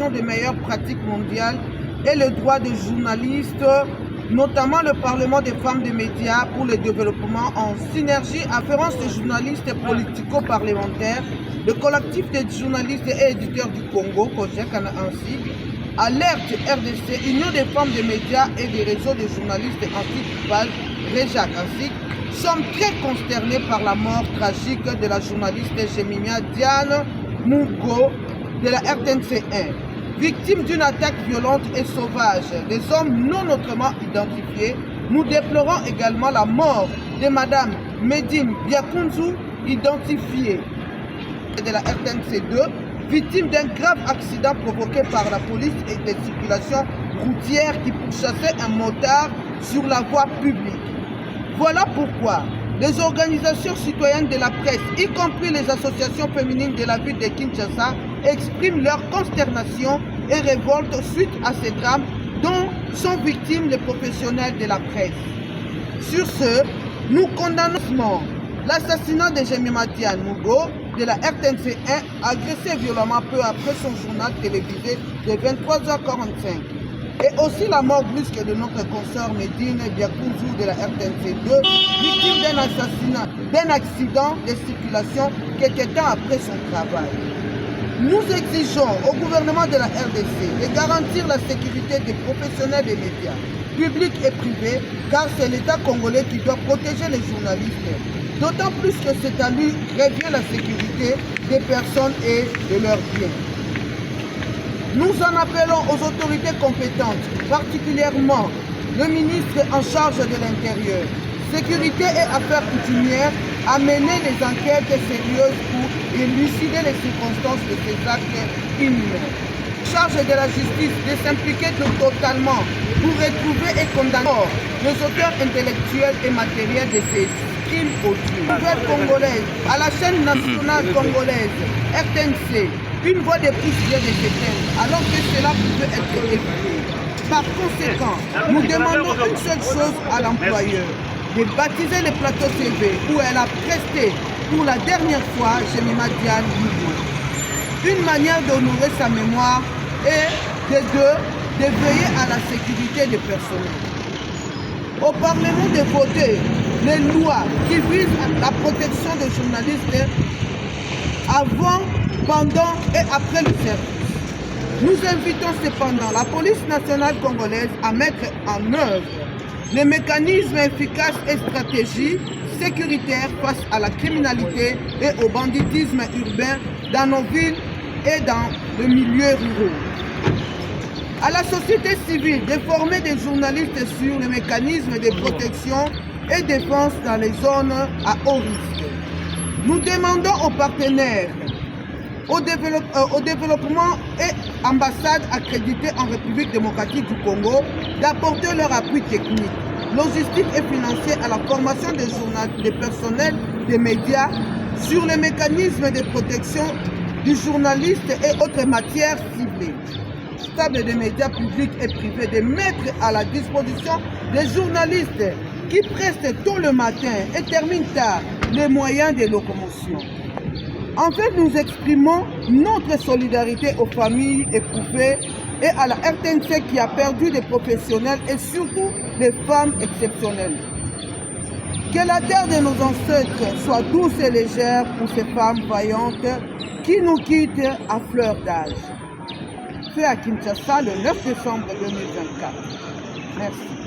l'application des meilleures pratiques mondiales et le droit des journalistes, notamment le Parlement des femmes des médias pour le développement en synergie afférence des journalistes politico-parlementaires, le collectif des journalistes et éditeurs du Congo, COJEC ainsi, Alerte RDC, Union des femmes des médias et des réseaux des journalistes anti-coupage, REJAC ainsi, sommes très consternés par la mort tragique de la journaliste Jemimia Diane Mugo de la RTNC1. Victime d'une attaque violente et sauvage des hommes non autrement identifiés, nous déplorons également la mort de Madame Medine Biakunzu, identifiée de la RTNC2, victime d'un grave accident provoqué par la police et les circulations routières qui pourchassaient un motard sur la voie publique. Voilà pourquoi les organisations citoyennes de la presse, y compris les associations féminines de la ville de Kinshasa, expriment leur consternation et révolte suite à ces drames dont sont victimes les professionnels de la presse. Sur ce, nous condamnons l'assassinat de Jemimia Diane Mugo de la RTNC1, agressé violemment peu après son journal télévisé de 23h45. Et aussi la mort brusque de notre consoeur Medine Biakunzu de la RTNC2, victime d'un accident de circulation quelques temps après son travail. Nous exigeons au gouvernement de la RDC de garantir la sécurité des professionnels des médias, publics et privés, car c'est l'État congolais qui doit protéger les journalistes. D'autant plus que c'est à lui revient la sécurité des personnes et de leurs biens. Nous en appelons aux autorités compétentes, particulièrement le ministre en charge de l'Intérieur, Sécurité et Affaires coutumières, à mener des enquêtes sérieuses pour élucider les circonstances de ces actes inhumains. Charge de la justice de s'impliquer totalement pour retrouver et condamner les auteurs intellectuels et matériels de ces crimes odieux. Nouvelle congolaise, à la chaîne nationale congolaise, RTNC, une voix de plus vient de s'éteindre, alors que cela pouvait être évité. Par conséquent, nous demandons une seule chose à l'employeur, de baptiser le plateau TV où elle a presté pour la dernière fois Jemimia Diane Mugo. Une manière d'honorer sa mémoire et de veiller à la sécurité des personnels. Au Parlement de voter les lois qui visent la protection des journalistes avant, pendant et après le service. Nous invitons cependant la police nationale congolaise à mettre en œuvre les mécanismes efficaces et stratégies sécuritaires face à la criminalité et au banditisme urbain dans nos villes et dans le milieu rural. À la société civile de former des journalistes sur les mécanismes de protection et défense dans les zones à haut risque. Nous demandons aux partenaires, au développement et ambassades accréditées en République démocratique du Congo d'apporter leur appui technique, logistique et financier à la formation des personnels des médias sur les mécanismes de protection du journaliste et autres matières ciblées. Stable des médias publics et privés de mettre à la disposition des journalistes qui prestent tôt le matin et terminent tard les moyens de locomotion. En fait, nous exprimons notre solidarité aux familles éprouvées et à la RTNC qui a perdu des professionnels et surtout des femmes exceptionnelles. Que la terre de nos ancêtres soit douce et légère pour ces femmes vaillantes qui nous quittent à fleur d'âge. Fait à Kinshasa le 9 décembre 2024. Merci.